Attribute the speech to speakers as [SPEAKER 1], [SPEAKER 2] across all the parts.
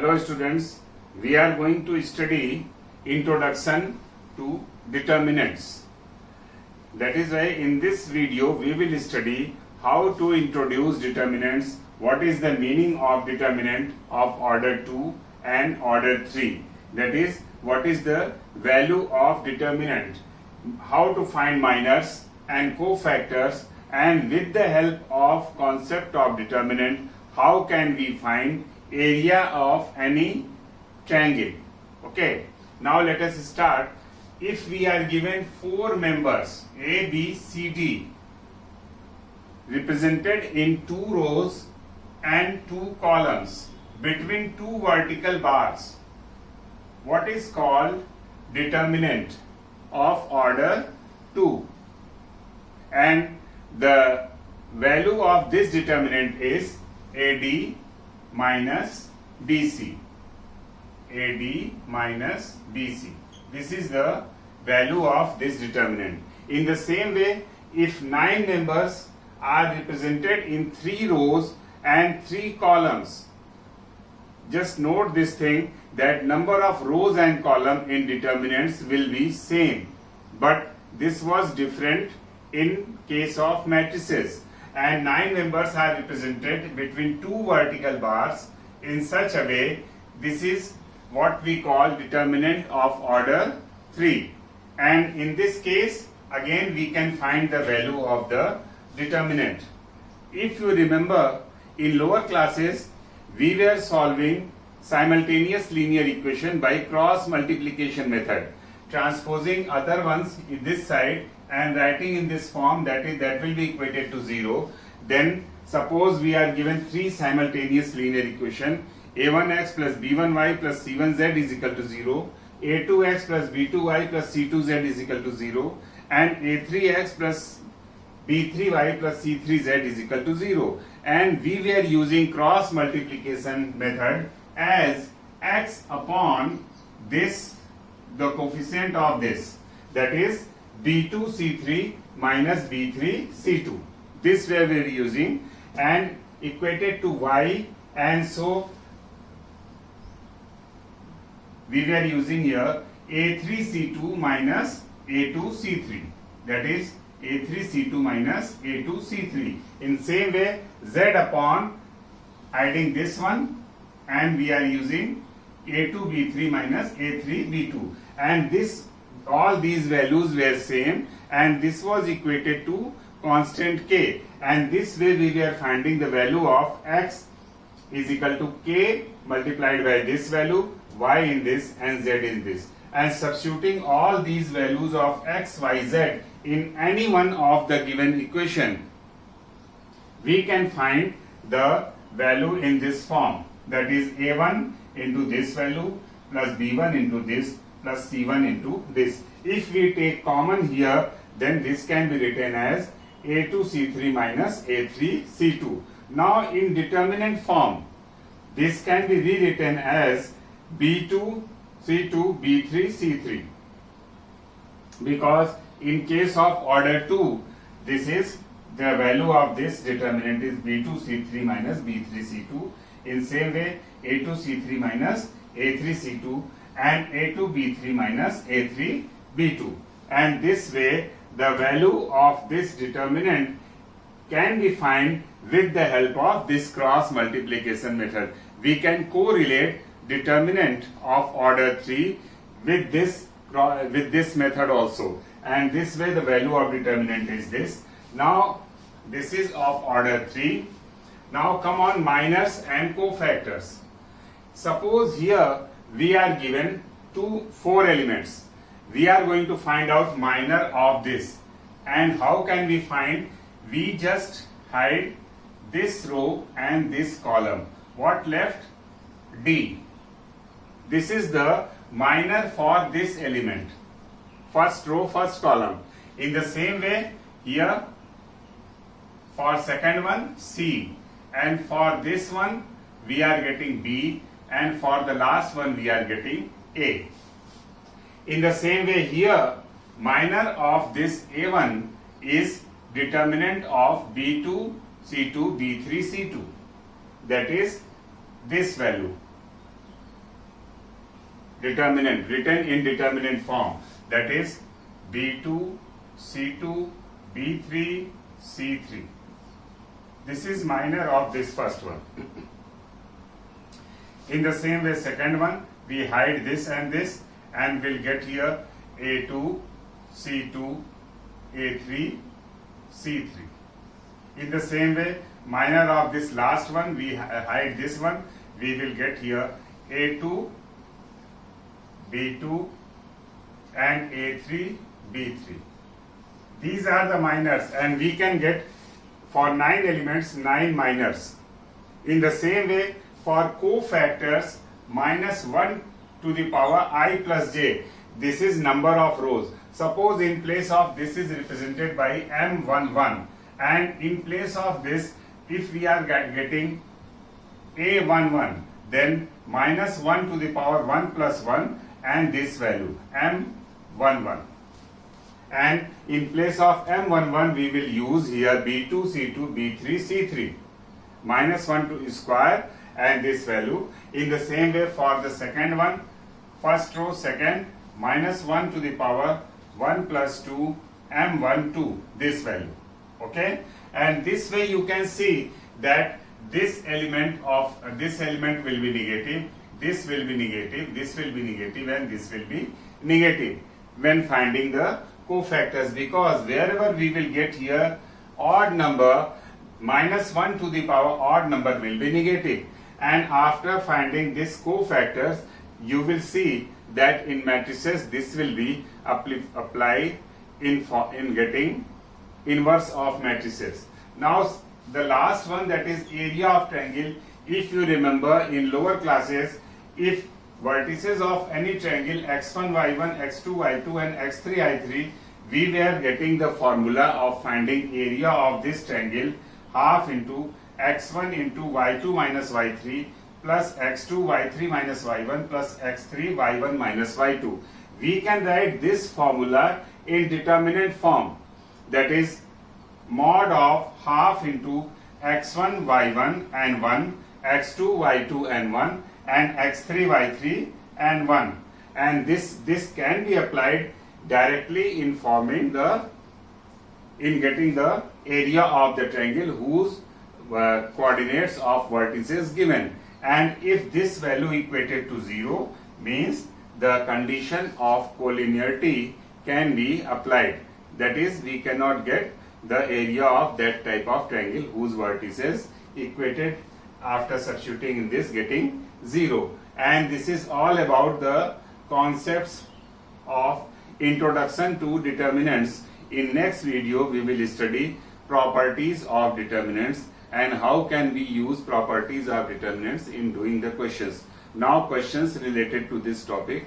[SPEAKER 1] Hello students, we are going to study introduction to determinants. That is why in this video we will study how to introduce determinants, what is the meaning of determinant of order 2 and order 3. That is, what is the value of determinant, how to find minors and cofactors, and with the help of concept of determinant, how can we find area of any triangle. Okay, now let us start. If we are given four members A, B, C, D represented in two rows and two columns between two vertical bars, what is called determinant of order 2, and the value of this determinant is AD minus BC. AD minus BC. This is the value of this determinant. In the same way, if 9 members are represented in 3 rows and 3 columns, just note this thing, that number of rows and columns in determinants will be same, but this was different in case of matrices, and 9 members are represented between two vertical bars in such a way. This is what we call determinant of order 3, and in this case again we can find the value of the determinant. If you remember, in lower classes we were solving simultaneous linear equation by cross multiplication method, transposing other ones in this side and writing in this form, that will be equated to 0. Then suppose we are given 3 simultaneous linear equation, a1x plus b1y plus c1z is equal to 0, a2x plus b2y plus c2z is equal to 0, and a3x plus b3y plus c3z is equal to 0, and we were using cross multiplication method as x upon this, the coefficient of this, that is b2c3 minus b3c2. This way we are using, and equated to y, and so we were using here a3c2 minus a2c3, that is a3c2 minus a2c3. In same way, z upon adding this one, and we are using a2b3 minus a3b2, and this, all these values were same, and this was equated to constant k, and this way we were finding the value of x is equal to k multiplied by this value, y in this and z in this, and substituting all these values of x, y, z in any one of the given equation, we can find the value in this form, that is a1 into this value plus b1 into this plus c1 into this. If we take common here, then this can be written as a2c3 minus a3c2. Now in determinant form, this can be rewritten as b2c2 b3c3, because in case of order 2, this is the value of this determinant is b2c3 minus b3c2. In same way, a2c3 minus a3c2 and a2b3 minus a3b2, and this way the value of this determinant can be found with the help of this cross multiplication method. We can correlate determinant of order 3 with this method also, and this way the value of determinant is this. Now this is of order 3. Now come on minors and cofactors. Suppose here we are given 4 elements. We are going to find out minor of this, and how can we find? We just hide this row and this column. What left? D. This is the minor for this element, first row, first column. In the same way, here for second one C, and for this one we are getting B, and for the last one we are getting A. In the same way, here minor of this A1 is determinant of B2, C2, B3, C2, that is this value. determinant written in determinant form, that is B2, C2, B3, C3. This is minor of this first one. In the same way, second one, we hide this and we'll get here A2, C2, A3, C3. In the same way, minor of this last one, we hide this one, we will get here A2, B2 and A3, B3. These are the minors, and we can get for 9 elements 9 minors. In the same way, for cofactors, minus 1 to the power I plus j, this is number of rows. Suppose in place of this is represented by M11, and in place of this, if we are getting A11, then minus 1 to the power 1 plus 1 and this value M11. And in place of M11, we will use here B2, C2, B3, C3. Minus 1 to square and this value. In the same way for the second one, first row second, minus 1 to the power 1 plus 2 M12, this value. Okay, and this way you can see that this element will be negative, this will be negative, this will be negative, and this will be negative when finding the cofactors, because wherever we will get here odd number, minus 1 to the power odd number will be negative. And after finding this cofactors, you will see that in matrices this will be applied in getting inverse of matrices. Now the last one, that is area of triangle. If you remember in lower classes, if vertices of any triangle x1, y1, x2, y2 and x3, y3, we were getting the formula of finding area of this triangle half into x1 into y2 minus y3 plus x2 y3 minus y1 plus x3 y1 minus y2. We can write this formula in determinant form, that is mod of half into x1 y1 and 1, x2 y2 and 1 and x3 y3 and 1. And this can be applied directly in getting the area of the triangle whose coordinates of vertices given. And if this value equated to 0, means the condition of collinearity can be applied. That is, we cannot get the area of that type of triangle whose vertices equated after substituting in this getting 0. And this is all about the concepts of introduction to determinants. In next video, we will study properties of determinants and how can we use properties of determinants in doing the questions. Now questions related to this topic.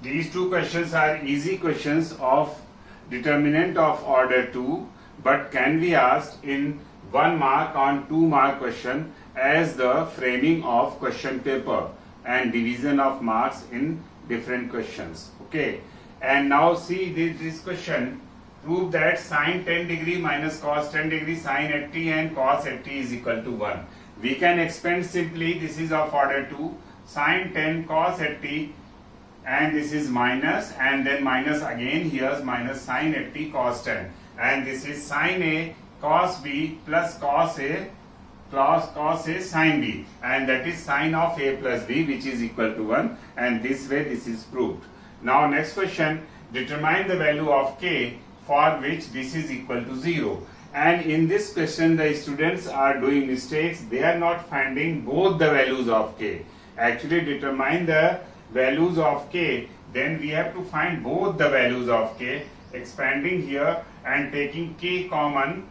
[SPEAKER 1] These two questions are easy questions of determinant of order 2, but can be asked in 1 mark on 2 mark question as the framing of question paper and division of marks in different questions. Okay, and now see this question. Prove that sine 10 degree minus cos 10 degree sine 80 and cos 80 is equal to 1. We can expand simply, this is of order 2, sine 10 cos 80, and this is minus, and then minus again, here's minus sine 80 cos 10, and this is sine A cos B plus cos A sine B, and that is sine of A plus B, which is equal to 1, and this way this is proved. Now next question, determine the value of k for which this is equal to 0. And in this question the students are doing mistakes, they are not finding both the values of k. Actually determine the values of k, then we have to find both the values of k, expanding here and taking k common,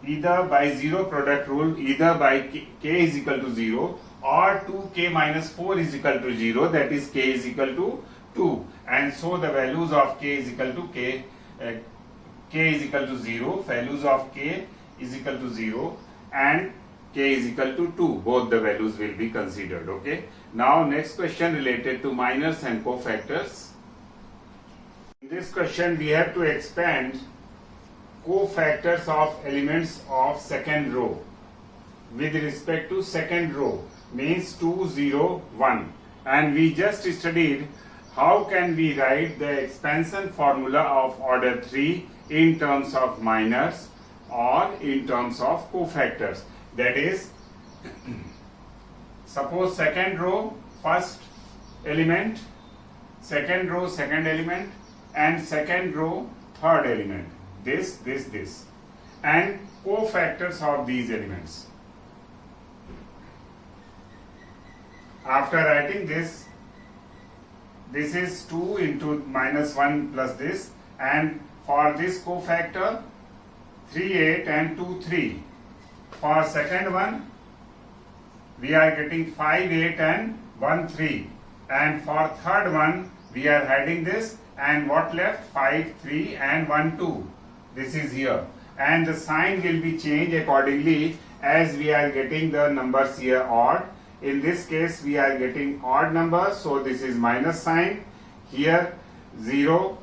[SPEAKER 1] either by 0 product rule, either by k is equal to 0 or 2k minus 4 is equal to 0, that is k is equal to 2, and so the values of k is equal to k is equal to 0, values of k is equal to 0 and k is equal to 2, both the values will be considered. Okay, now next question related to minors and cofactors. In this question we have to expand cofactors of elements of second row. with respect to second row, means 2, 0, 1. And we just studied how can we write the expansion formula of order 3 in terms of minors or in terms of cofactors. That is, suppose second row first element, second row second element, and second row third element, this, and cofactors of these elements. After writing this is 2 into minus 1 plus this, and for this cofactor 3, 8 and 2, 3. For second one we are getting 5, 8 and 1, 3. And for third one we are adding this, and what left? 5, 3 and 1, 2. This is here. And the sign will be changed accordingly as we are getting the numbers here odd. In this case we are getting odd numbers, so this is minus sign, here 0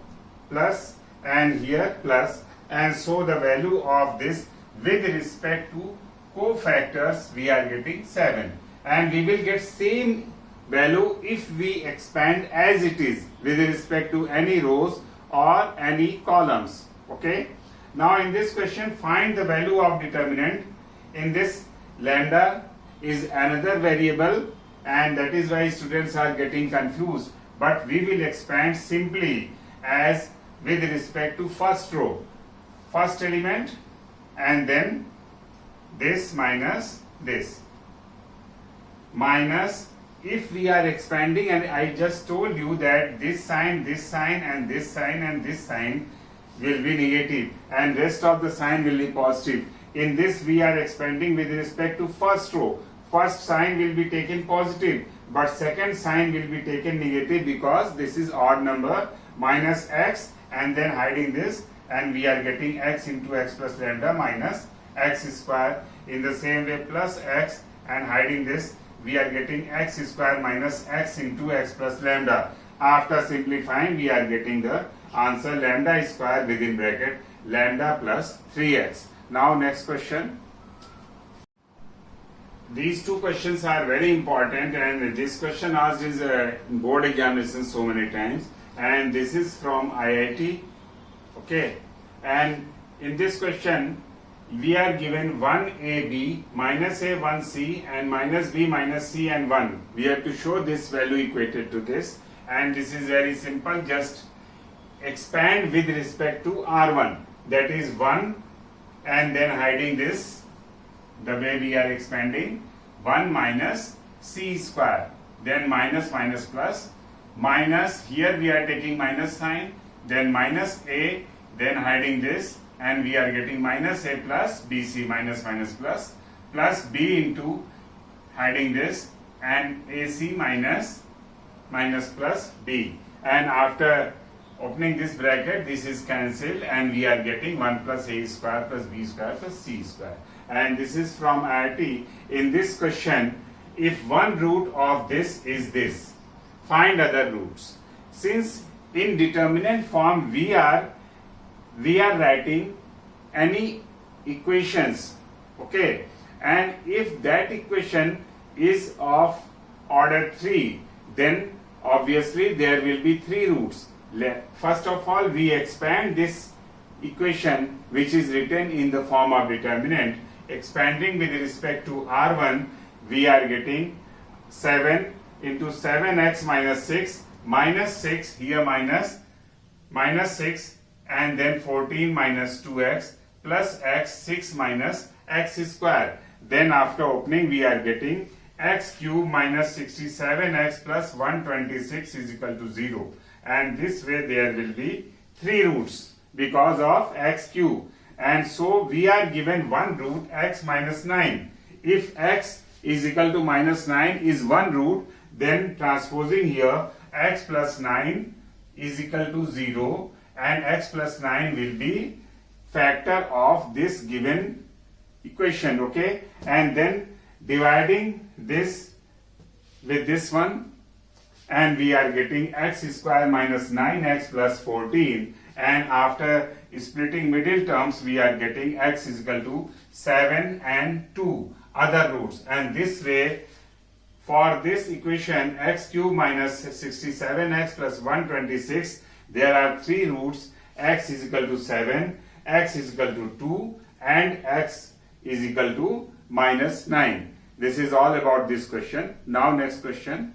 [SPEAKER 1] plus and here plus, and so the value of this with respect to cofactors we are getting 7, and we will get same value if we expand as it is with respect to any rows or any columns. Okay, now in this question find the value of determinant. In this lambda is another variable, and that is why students are getting confused, but we will expand simply as with respect to first row, first element, and then this minus this, minus, if we are expanding, and I just told you that this sign and this sign and this sign will be negative and rest of the sign will be positive. In this we are expanding with respect to first row. First sign will be taken positive, but second sign will be taken negative because this is odd number, minus x, and then hiding this, and we are getting x into x plus lambda minus x square. In the same way plus x, and hiding this, we are getting x square minus x into x plus lambda. After simplifying we are getting the answer lambda square within bracket lambda plus 3x. Now next question. These two questions are very important, and this question asked is board examination so many times, and this is from IIT. Okay, and in this question we are given 1ab minus a 1c and minus b minus c and 1. We have to show this value equated to this, and this is very simple. Just expand with respect to r1, that is 1, and then hiding this, the way we are expanding, 1 minus c square, then minus minus plus, minus, here we are taking minus sign, then minus a, then hiding this, and we are getting minus a plus bc minus minus plus, plus b into hiding this, and ac minus minus plus b, and after opening this bracket this is cancelled, and we are getting 1 plus a square plus b square plus c square. And this is from IIT. In this question, if one root of this is this, find other roots. Since in determinant form we are writing any equations, okay, and if that equation is of order 3, then obviously there will be 3 roots. First of all, we expand this equation which is written in the form of determinant. Expanding with respect to r1, we are getting 7 into 7x minus 6, minus 6, here minus 6, and then 14 minus 2x plus x, 6 minus x square. Then after opening we are getting x cube minus 67x plus 126 is equal to 0. And this way there will be 3 roots because of x cube. And so we are given one root, x minus 9. If x is equal to minus 9 is one root, then transposing here, x plus 9 is equal to 0, and x plus 9 will be factor of this given equation, okay, and then dividing this with this one, and we are getting x square minus 9x plus 14, and after splitting middle terms we are getting x is equal to 7 and 2. other roots, and this way for this equation x cube minus 67x plus 126, there are three roots. X is equal to 7, x is equal to 2, and x is equal to minus 9. This is all about this question. Now next question.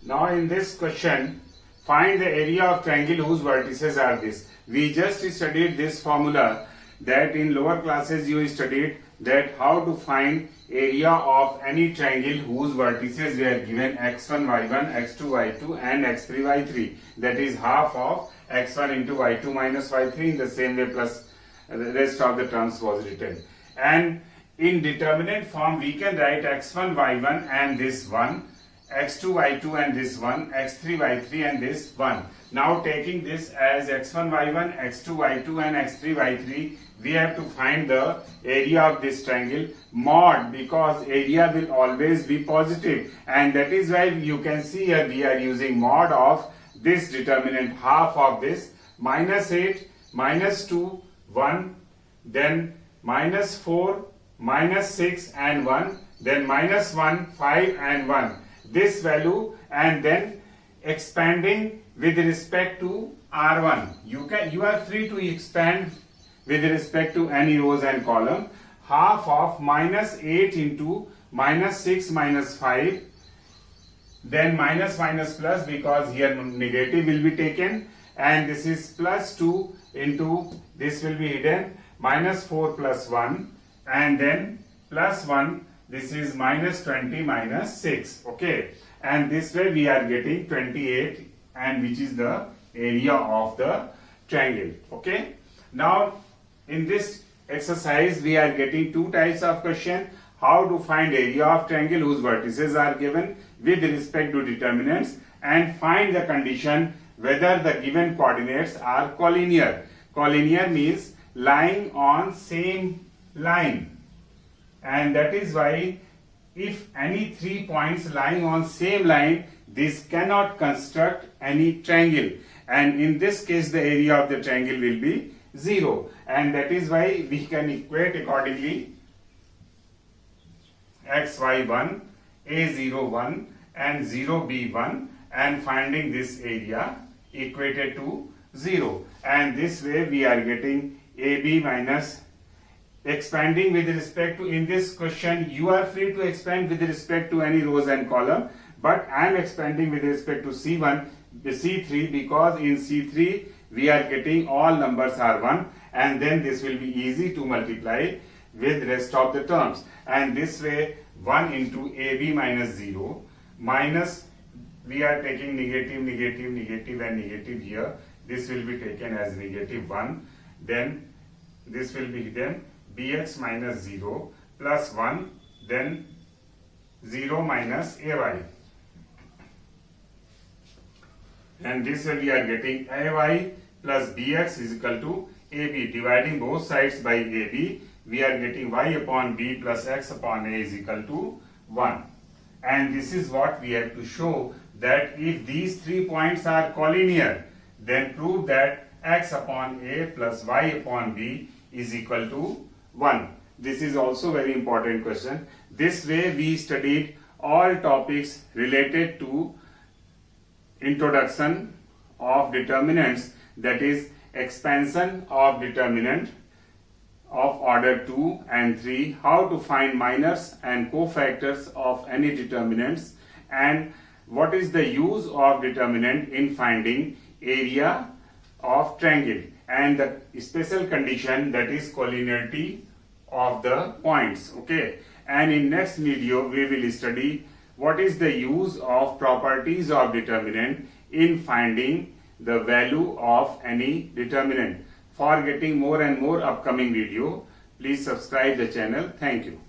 [SPEAKER 1] Now in this question, find the area of triangle whose vertices are this. We just studied this formula that in lower classes you studied, that how to find area of any triangle whose vertices were given x1, y1, x2, y2 and x3, y3. That is half of x1 into y2 minus y3, in the same way plus the rest of the terms was written. And in determinant form we can write x1, y1 and this 1, x2, y2 and this 1, x3, y3 and this 1. Now taking this as x1, y1, x2, y2 and x3, y3, we have to find the area of this triangle mod, because area will always be positive, and that is why you can see here we are using mod of this determinant, half of this, minus 8, minus 2, 1, then minus 4, minus 6 and 1, then minus 1, 5 and 1. This value, and then expanding with respect to R1. You are free to expand with respect to any rows and column. Half of minus 8 into minus 6 minus 5, then minus minus plus, because here negative will be taken, and this is plus 2 into this will be hidden, minus 4 plus 1, and then plus 1, this is minus 20 minus 6. Okay, and this way we are getting 28, and which is the area of the triangle. Okay, now in this exercise we are getting two types of question: how to find area of triangle whose vertices are given with respect to determinants, and find the condition whether the given coordinates are collinear. Collinear means lying on same line, and that is why if any 3 points lying on same line, this cannot construct any triangle, and in this case the area of the triangle will be 0, and that is why we can equate accordingly xy1, a01 and 0b1, and finding this area equated to 0, and this way we are getting ab minus, expanding with respect to, in this question you are free to expand with respect to any rows and column, but I am expanding with respect to C1, the C3, because in C3 we are getting all numbers are 1, and then this will be easy to multiply with rest of the terms, and this way 1 into AB minus 0 minus, we are taking negative, negative, negative and negative here, this will be taken as negative 1, then this will be then bx minus 0 plus 1, then 0 minus ay, and this way we are getting ay plus bx is equal to ab. Dividing both sides by ab, we are getting y upon b plus x upon a is equal to 1, and this is what we have to show, that if these 3 points are collinear, then prove that x upon a plus y upon b is equal to 1. This is also very important question. This way we studied all topics related to introduction of determinants, that is expansion of determinant of order 2 and 3, how to find minors and cofactors of any determinants, and what is the use of determinant in finding area of triangle, and the special condition, that is collinearity of the points. Okay, and in next video we will study what is the use of properties of determinant in finding the value of any determinant. For getting more and more upcoming video, please subscribe the channel. Thank you.